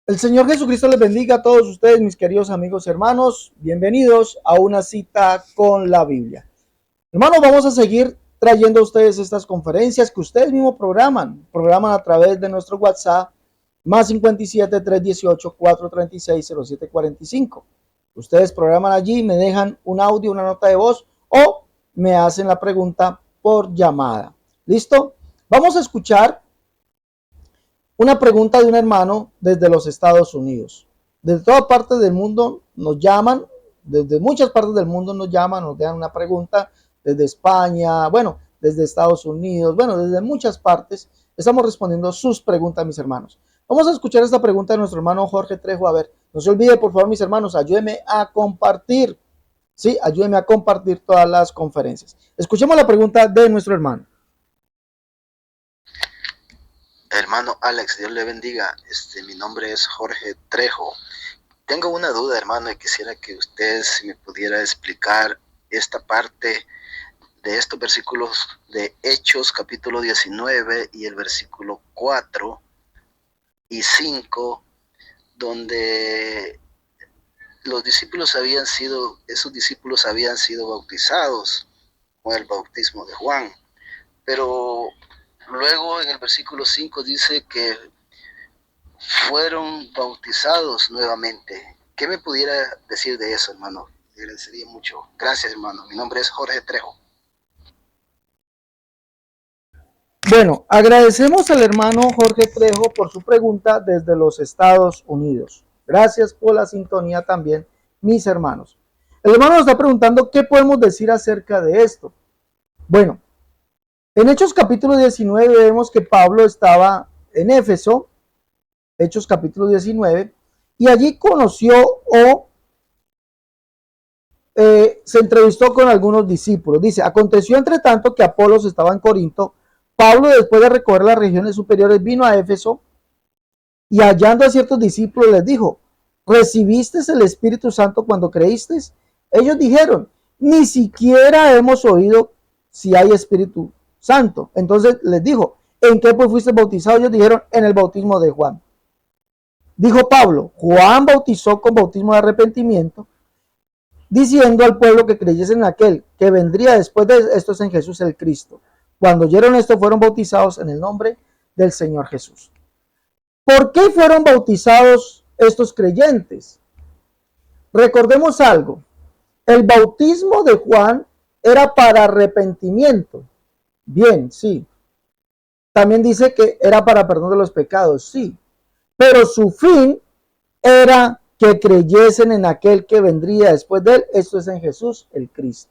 El Señor Jesucristo les bendiga a todos ustedes, mis queridos amigos y hermanos. Bienvenidos a una cita con la Biblia. Hermanos, vamos a seguir trayendo a ustedes estas conferencias que ustedes mismos programan a través de nuestro WhatsApp, más 57 318 436 0745. Ustedes programan allí, me dejan un audio, una nota de voz o me hacen la pregunta por llamada. ¿Listo? Vamos a escuchar una pregunta de un hermano desde los Estados Unidos. Desde todas partes del mundo nos llaman, desde muchas partes del mundo nos llaman, nos dejan una pregunta, desde España, bueno, desde Estados Unidos, bueno, desde muchas partes estamos respondiendo sus preguntas, mis hermanos. Vamos a escuchar esta pregunta de nuestro hermano Jorge Trejo. A ver, no se olvide, por favor, mis hermanos, ayúdenme a compartir, sí, ayúdenme a compartir todas las conferencias. Escuchemos la pregunta de nuestro hermano. Hermano Alex, Dios le bendiga. Mi nombre es Jorge Trejo. Tengo una duda, hermano, y quisiera que usted me pudiera explicar esta parte de estos versículos de Hechos, capítulo 19, y el versículo 4 y 5, donde esos discípulos habían sido bautizados con el bautismo de Juan, pero luego en el versículo 5 dice que fueron bautizados nuevamente. ¿Qué me pudiera decir de eso, hermano? Le agradecería mucho. Gracias, hermano. Mi nombre es Jorge Trejo. Bueno, agradecemos al hermano Jorge Trejo por su pregunta desde los Estados Unidos. Gracias por la sintonía también, mis hermanos. El hermano nos está preguntando qué podemos decir acerca de esto. Bueno, en Hechos capítulo 19 vemos que Pablo estaba en Éfeso, Hechos capítulo 19, y allí conoció o se entrevistó con algunos discípulos. Dice, aconteció entre tanto que Apolos estaba en Corinto. Pablo, después de recorrer las regiones superiores, vino a Éfeso y hallando a ciertos discípulos les dijo, ¿recibiste el Espíritu Santo cuando creíste? Ellos dijeron, ni siquiera hemos oído si hay Espíritu Santo. Entonces les dijo, ¿en qué pues fuiste bautizado? Ellos dijeron, en el bautismo de Juan. Dijo Pablo, Juan bautizó con bautismo de arrepentimiento, diciendo al pueblo que creyese en aquel que vendría después de estos, en Jesús el Cristo. Cuando oyeron esto, fueron bautizados en el nombre del Señor Jesús. ¿Por qué fueron bautizados estos creyentes? Recordemos algo. El bautismo de Juan era para arrepentimiento. Bien, sí. También dice que era para perdón de los pecados, sí. Pero su fin era que creyesen en aquel que vendría después de él. Esto es en Jesús el Cristo.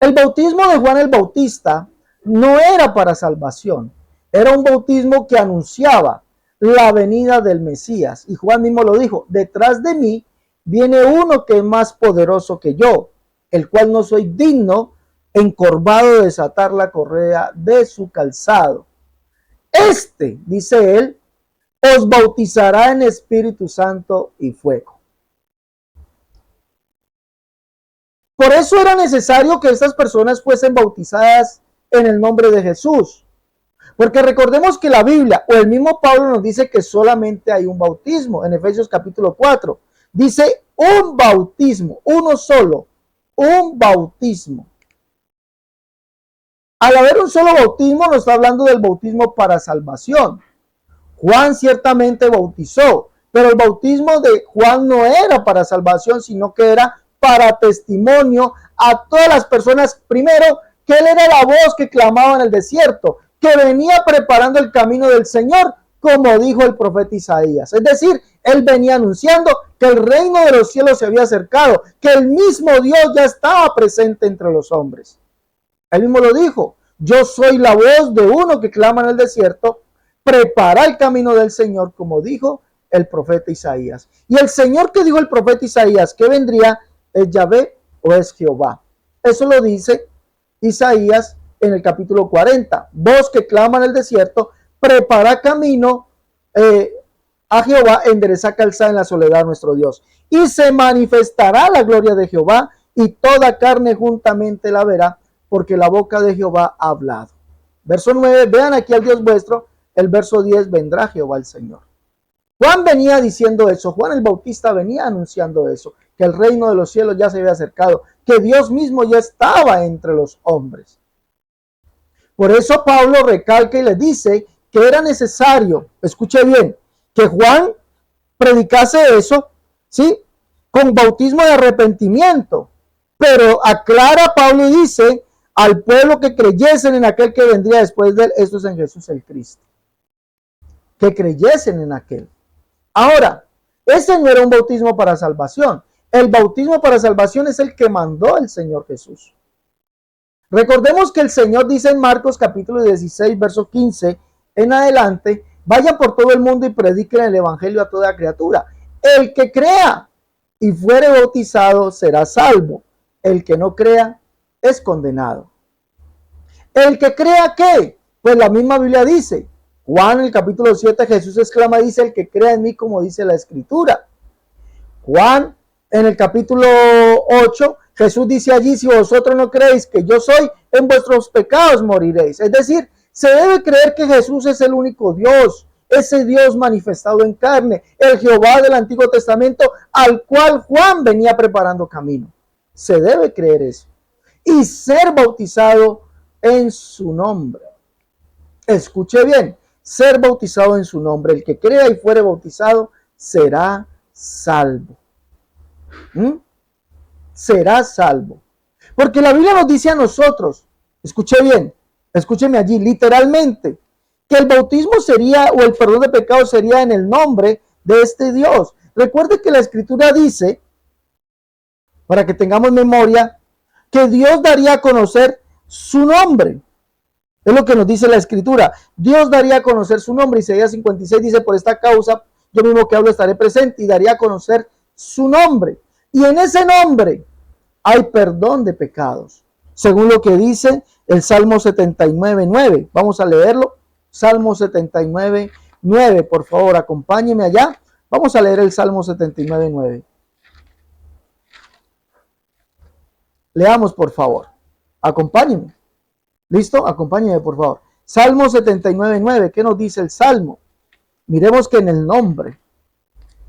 El bautismo de Juan el Bautista no era para salvación, era un bautismo que anunciaba la venida del Mesías. Y Juan mismo lo dijo, detrás de mí viene uno que es más poderoso que yo, el cual no soy digno, encorvado de desatar la correa de su calzado. Este, dice él, os bautizará en Espíritu Santo y fuego. Por eso era necesario que estas personas fuesen bautizadas en el nombre de Jesús. Porque recordemos que la Biblia o el mismo Pablo nos dice que solamente hay un bautismo. En Efesios capítulo 4 dice un bautismo, uno solo, un bautismo. Al haber un solo bautismo nos está hablando del bautismo para salvación. Juan ciertamente bautizó, pero el bautismo de Juan no era para salvación, sino que era para testimonio a todas las personas, primero, que él era la voz que clamaba en el desierto, que venía preparando el camino del Señor, como dijo el profeta Isaías. Es decir, él venía anunciando que el reino de los cielos se había acercado, que el mismo Dios ya estaba presente entre los hombres. Él mismo lo dijo, yo soy la voz de uno que clama en el desierto, prepara el camino del Señor, como dijo el profeta Isaías. Y el Señor que dijo el profeta Isaías que vendría, ¿es Yahvé o es Jehová? Eso lo dice Isaías en el capítulo 40. Voz que clama en el desierto, prepara camino a Jehová, endereza calzada en la soledad nuestro Dios. Y se manifestará la gloria de Jehová, y toda carne juntamente la verá, porque la boca de Jehová ha hablado. Verso 9, vean aquí al Dios vuestro, el verso 10, vendrá Jehová el Señor. Juan venía diciendo eso, Juan el Bautista venía anunciando eso, que el reino de los cielos ya se había acercado, que Dios mismo ya estaba entre los hombres. Por eso Pablo recalca y le dice que era necesario, escuche bien, que Juan predicase eso, ¿sí? Con bautismo de arrepentimiento. Pero aclara Pablo y dice al pueblo que creyesen en aquel que vendría después de él, esto es en Jesús el Cristo. Que creyesen en aquel. Ahora, ese no era un bautismo para salvación. El bautismo para salvación es el que mandó el Señor Jesús. Recordemos que el Señor dice en Marcos capítulo 16, verso 15 en adelante, vayan por todo el mundo y prediquen el evangelio a toda criatura. El que crea y fuere bautizado será salvo. El que no crea es condenado. El que crea, ¿qué? Pues la misma Biblia dice, Juan en el capítulo 7, Jesús exclama, dice, el que crea en mí, como dice la escritura. Juan en el capítulo 8, Jesús dice allí, si vosotros no creéis que yo soy, en vuestros pecados moriréis. Es decir, se debe creer que Jesús es el único Dios, ese Dios manifestado en carne, el Jehová del Antiguo Testamento, al cual Juan venía preparando camino. Se debe creer eso. Y ser bautizado en su nombre. Escuche bien, ser bautizado en su nombre. El que crea y fuere bautizado será salvo. Será salvo. Porque la Biblia nos dice a nosotros, escuche bien, escúcheme allí, literalmente, que el bautismo sería, o el perdón de pecados sería en el nombre de este Dios. Recuerde que la Escritura dice, para que tengamos memoria, que Dios daría a conocer su nombre. Es lo que nos dice la Escritura. Dios daría a conocer su nombre. Isaías 56 dice, por esta causa, yo mismo que hablo estaré presente y daría a conocer su nombre. Y en ese nombre hay perdón de pecados. Según lo que dice el Salmo 79:9. Vamos a leerlo. Salmo 79:9. Por favor, acompáñeme allá. Vamos a leer el Salmo 79:9. Leamos, por favor. Acompáñenme. ¿Listo? Acompáñenme, por favor. Salmo 79:9. ¿Qué nos dice el Salmo? Miremos que en el nombre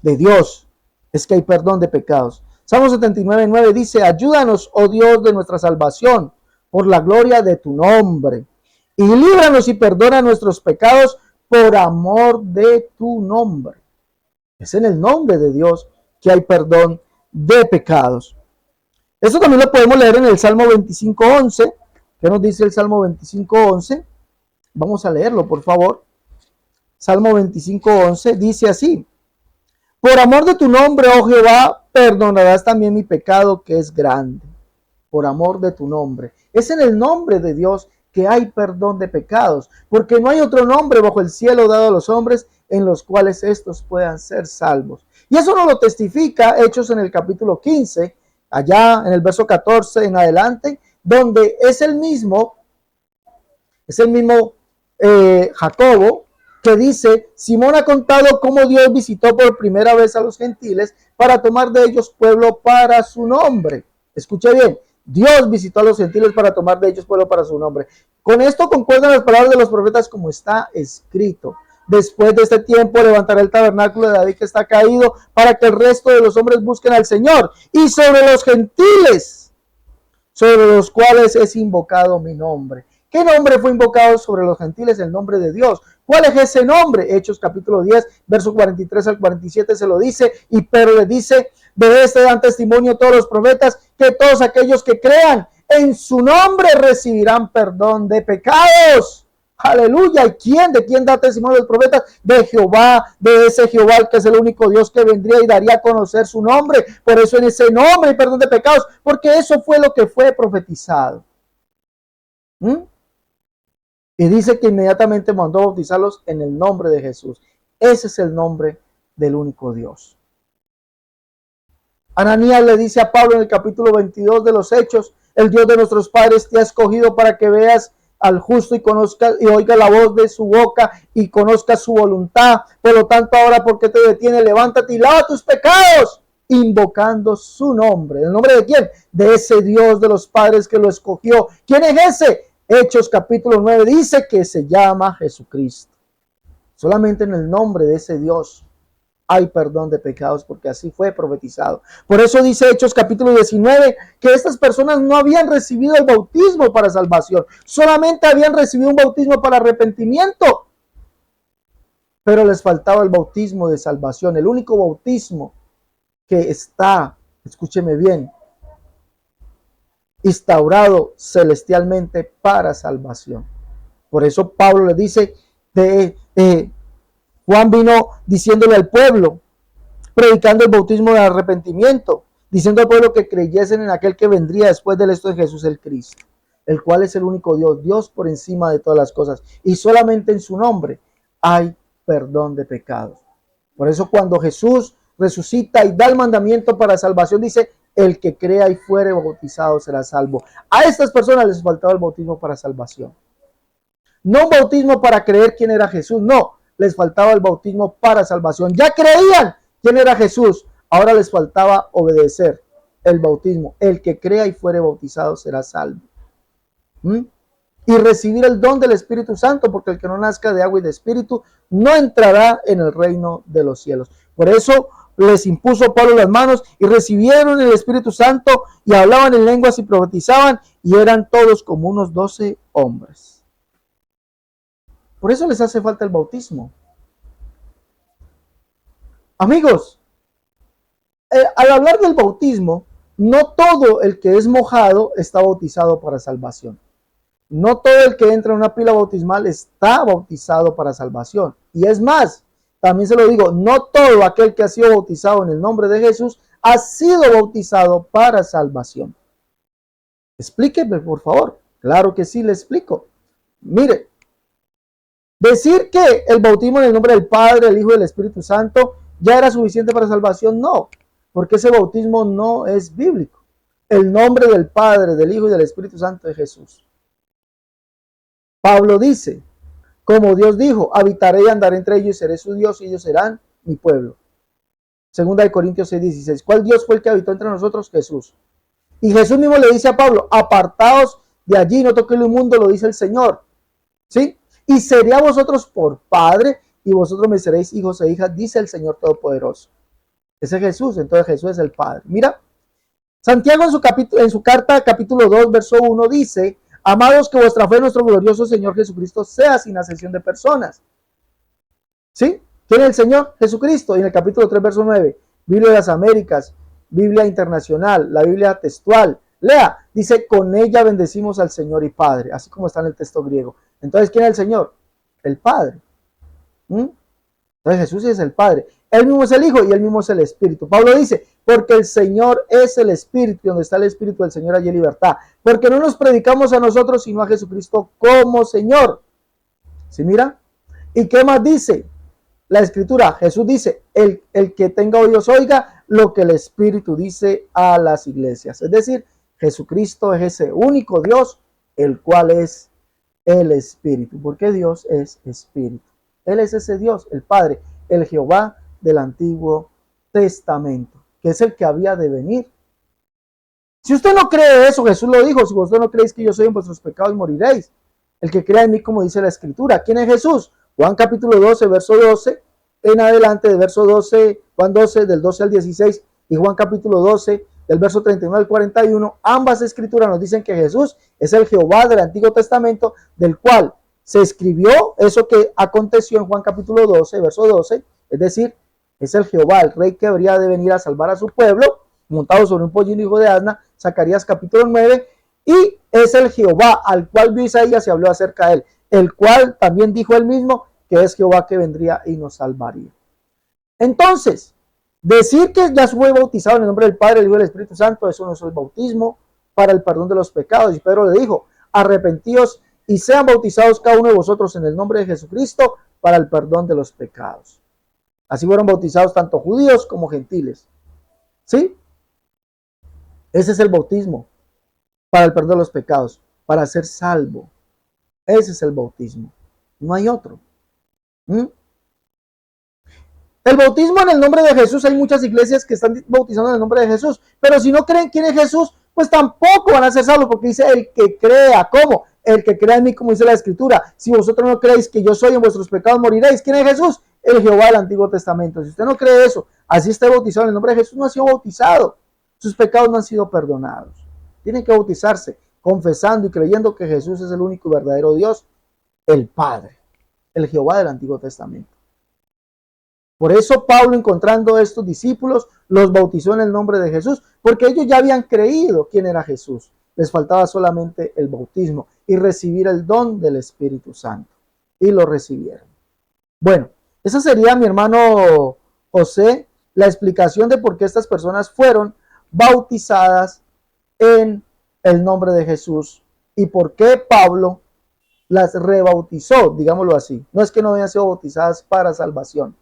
de Dios es que hay perdón de pecados. Salmo 79:9 dice, ayúdanos, oh Dios de nuestra salvación, por la gloria de tu nombre. Y líbranos y perdona nuestros pecados por amor de tu nombre. Es en el nombre de Dios que hay perdón de pecados. Eso también lo podemos leer en el Salmo 25:11. ¿Qué nos dice el Salmo 25:11? Vamos a leerlo, por favor. Salmo 25:11 dice así. Por amor de tu nombre, oh Jehová, perdonarás también mi pecado que es grande. Por amor de tu nombre. Es en el nombre de Dios que hay perdón de pecados, porque no hay otro nombre bajo el cielo dado a los hombres en los cuales estos puedan ser salvos. Y eso nos lo testifica Hechos en el capítulo 15, allá en el verso 14 en adelante, donde es el mismo Jacobo, que dice, Simón ha contado cómo Dios visitó por primera vez a los gentiles para tomar de ellos pueblo para su nombre. Escuche bien, Dios visitó a los gentiles para tomar de ellos pueblo para su nombre. Con esto concuerdan las palabras de los profetas como está escrito. Después de este tiempo levantaré el tabernáculo de David que está caído para que el resto de los hombres busquen al Señor. Y sobre los gentiles, sobre los cuales es invocado mi nombre. ¿Qué nombre fue invocado sobre los gentiles? El nombre de Dios. ¿Cuál es ese nombre? Hechos capítulo 10, versos 43 al 47 se lo dice. Y Pedro le dice, de este dan testimonio todos los profetas, que todos aquellos que crean en su nombre recibirán perdón de pecados. Aleluya. ¿Y quién? ¿De quién da testimonio los profetas? De Jehová, de ese Jehová, que es el único Dios que vendría y daría a conocer su nombre. Por eso en ese nombre hay perdón de pecados, porque eso fue lo que fue profetizado. Y dice que inmediatamente mandó a bautizarlos en el nombre de Jesús. Ese es el nombre del único Dios. Ananías le dice a Pablo en el capítulo 22 de los Hechos, el Dios de nuestros padres te ha escogido para que veas al justo y conozca y oiga la voz de su boca y conozca su voluntad. Por lo tanto, ahora, ¿por qué te detiene? Levántate y lava tus pecados, invocando su nombre. ¿El nombre de quién? De ese Dios de los padres que lo escogió. ¿Quién es ese? Hechos capítulo 9 dice que se llama Jesucristo. Solamente en el nombre de ese Dios hay perdón de pecados, porque así fue profetizado. Por eso dice Hechos capítulo 19 que estas personas no habían recibido el bautismo para salvación, solamente habían recibido un bautismo para arrepentimiento, pero les faltaba el bautismo de salvación, el único bautismo que está, escúcheme bien, instaurado celestialmente para salvación. Por eso Pablo le dice, Juan vino diciéndole al pueblo, predicando el bautismo de arrepentimiento, diciendo al pueblo que creyesen en aquel que vendría después del esto de Jesús el Cristo, el cual es el único Dios, Dios por encima de todas las cosas, y solamente en su nombre hay perdón de pecados. Por eso cuando Jesús resucita y da el mandamiento para salvación, dice, el que crea y fuere bautizado será salvo. A estas personas les faltaba el bautismo para salvación. No un bautismo para creer quién era Jesús, no, les faltaba el bautismo para salvación. Ya creían quién era Jesús, ahora les faltaba obedecer el bautismo. El que crea y fuere bautizado será salvo. Y recibir el don del Espíritu Santo, porque el que no nazca de agua y de espíritu no entrará en el reino de los cielos. Por eso les impuso Pablo las manos y recibieron el Espíritu Santo y hablaban en lenguas y profetizaban y eran todos como unos 12 hombres. Por eso les hace falta el bautismo. Amigos, al hablar del bautismo, no todo el que es mojado está bautizado para salvación. No todo el que entra en una pila bautismal está bautizado para salvación. Y es más, también se lo digo, no todo aquel que ha sido bautizado en el nombre de Jesús ha sido bautizado para salvación. Explíqueme, por favor. Claro que sí, le explico. Mire, decir que el bautismo en el nombre del Padre, del Hijo y del Espíritu Santo ya era suficiente para salvación, no, porque ese bautismo no es bíblico. El nombre del Padre, del Hijo y del Espíritu Santo es Jesús. Pablo dice, como Dios dijo, habitaré y andaré entre ellos y seré su Dios y ellos serán mi pueblo. Segunda de Corintios 6:16. ¿Cuál Dios fue el que habitó entre nosotros? Jesús. Y Jesús mismo le dice a Pablo, apartaos de allí, no toquéis lo inmundo, lo dice el Señor. ¿Sí? Y seré a vosotros por Padre y vosotros me seréis hijos e hijas, dice el Señor Todopoderoso. Ese es Jesús, entonces Jesús es el Padre. Mira, Santiago en su carta capítulo 2, verso 1 dice, amados, que vuestra fe en nuestro glorioso Señor Jesucristo sea sin acepción de personas. ¿Sí? ¿Quién es el Señor? Jesucristo. Y en el capítulo 3, verso 9, Biblia de las Américas, Biblia Internacional, la Biblia textual. Lea, dice, con ella bendecimos al Señor y Padre, así como está en el texto griego. Entonces, ¿quién es el Señor? El Padre. Entonces Jesús es el Padre. Él mismo es el Hijo y él mismo es el Espíritu. Pablo dice, porque el Señor es el Espíritu, y donde está el Espíritu del Señor allí hay libertad. Porque no nos predicamos a nosotros, sino a Jesucristo como Señor. ¿Sí mira? ¿Y qué más dice la Escritura? Jesús dice, el que tenga oídos oiga lo que el Espíritu dice a las iglesias. Es decir, Jesucristo es ese único Dios, el cual es el Espíritu. Porque Dios es Espíritu. Él es ese Dios, el Padre, el Jehová del Antiguo Testamento, que es el que había de venir. Si usted no cree eso, Jesús lo dijo, si vosotros no creéis que yo soy en vuestros pecados, moriréis. El que crea en mí, como dice la Escritura. ¿Quién es Jesús? Juan capítulo 12, verso 12, en adelante, de verso 12, Juan 12, del 12 al 16, y Juan capítulo 12, del verso 31 al 41, ambas escrituras nos dicen que Jesús es el Jehová del Antiguo Testamento, del cual se escribió eso que aconteció en Juan capítulo 12, verso 12, es decir, es el Jehová, el rey que habría de venir a salvar a su pueblo, montado sobre un pollino hijo de asna, Zacarías capítulo 9, y es el Jehová al cual vio Isaías y habló acerca de él, el cual también dijo él mismo que es Jehová que vendría y nos salvaría. Entonces, decir que ya fue bautizado en el nombre del Padre, del Hijo y del Espíritu Santo, eso no es el bautismo para el perdón de los pecados. Y Pedro le dijo, arrepentíos y sean bautizados cada uno de vosotros en el nombre de Jesucristo para el perdón de los pecados. Así fueron bautizados tanto judíos como gentiles. ¿Sí? Ese es el bautismo para el perdón de los pecados, para ser salvo. Ese es el bautismo. No hay otro. El bautismo en el nombre de Jesús, hay muchas iglesias que están bautizando en el nombre de Jesús, pero si no creen quién es Jesús, pues tampoco van a ser salvos, porque dice el que crea. ¿Cómo? el que crea en mí, como dice la Escritura. Si vosotros no creéis que yo soy, en vuestros pecados moriréis. ¿Quién es Jesús? El Jehová del Antiguo Testamento. Si usted no cree eso, así esté bautizado en el nombre de Jesús, no ha sido bautizado. Sus pecados no han sido perdonados. Tienen que bautizarse confesando y creyendo que Jesús es el único y verdadero Dios, el Padre, el Jehová del Antiguo Testamento. Por eso Pablo, encontrando a estos discípulos, los bautizó en el nombre de Jesús, porque ellos ya habían creído quién era Jesús. Les faltaba solamente el bautismo y recibir el don del Espíritu Santo. Y lo recibieron. Bueno, esa sería, mi hermano José, la explicación de por qué estas personas fueron bautizadas en el nombre de Jesús y por qué Pablo las rebautizó, digámoslo así. No es que no habían sido bautizadas para salvación,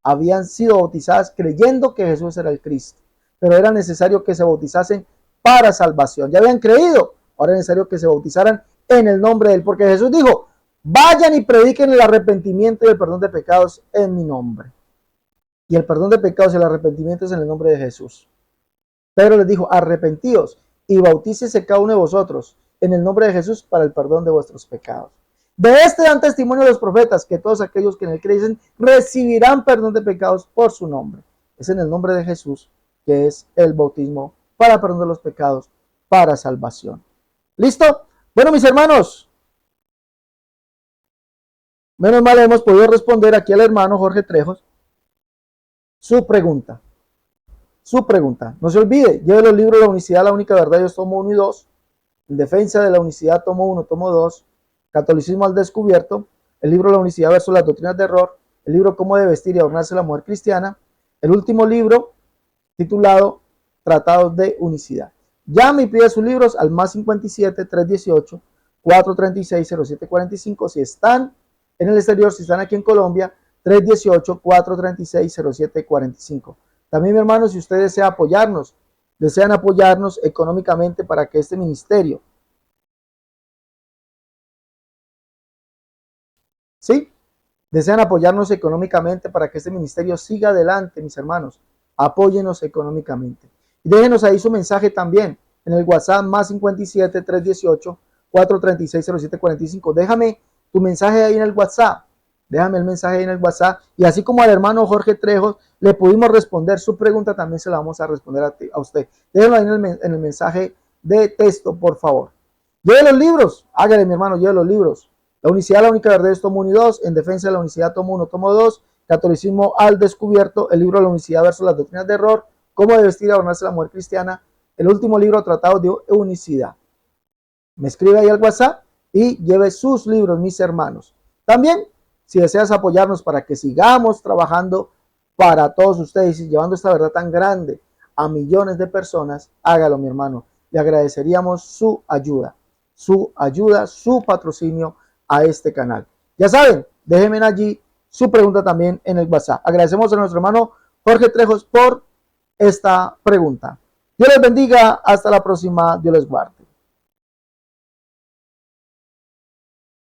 habían sido bautizadas creyendo que Jesús era el Cristo, pero era necesario que se bautizasen para salvación. Ya habían creído, ahora es necesario que se bautizaran en el nombre de él, porque Jesús dijo: vayan y prediquen el arrepentimiento y el perdón de pecados en mi nombre. Y el perdón de pecados y el arrepentimiento es en el nombre de Jesús. Pedro les dijo: arrepentíos y bautícese cada uno de vosotros en el nombre de Jesús para el perdón de vuestros pecados. De este dan testimonio los profetas, que todos aquellos que en él creen recibirán perdón de pecados por su nombre. Es en el nombre de Jesús que es el bautismo para perdón de los pecados, para salvación. ¿Listo? Bueno, mis hermanos, menos mal hemos podido responder aquí al hermano Jorge Trejos su pregunta. No se olvide, lleve los libros de la unicidad, la única verdad, yo tomo 1 y 2. En defensa de la unicidad, tomo 1, tomo 2. Catolicismo al descubierto. El libro de la unicidad versus las doctrinas de error. El libro Cómo debe vestir y adornarse la mujer cristiana. El último libro titulado Tratados de Unicidad. Llame y pide sus libros al más 57 318 436 0745. Si están en el exterior, si están aquí en Colombia, 318 436 0745. También, mi hermano, si usted desea apoyarnos, desean apoyarnos económicamente para que este ministerio, ¿sí? Desean apoyarnos económicamente para que este ministerio siga adelante, mis hermanos. Apóyenos económicamente. Y déjenos ahí su mensaje también en el WhatsApp más 57 318 436 0745. Déjame tu mensaje ahí en el WhatsApp. Déjame el mensaje ahí en el WhatsApp. Y así como al hermano Jorge Trejos le pudimos responder su pregunta, también se la vamos a responder a usted. Déjenlo ahí en el mensaje de texto, por favor. Lleve los libros. Hágale, mi hermano, lleve los libros. La unicidad, la única verdad, es tomo 1 y 2. En defensa de la unicidad, tomo 1, tomo 2. Catolicismo al descubierto. El libro de la unicidad versus las doctrinas de error. Cómo debe vestir y adornarse la mujer cristiana. El último libro, Tratado de Unicidad. Me escribe ahí al WhatsApp y lleve sus libros, mis hermanos. También, si deseas apoyarnos para que sigamos trabajando para todos ustedes y llevando esta verdad tan grande a millones de personas, hágalo, mi hermano. Le agradeceríamos su ayuda, su patrocinio a este canal. Ya saben, déjenme allí su pregunta también en el WhatsApp. Agradecemos a nuestro hermano Jorge Trejos por esta pregunta. Dios les bendiga. Hasta la próxima. Dios les guarde.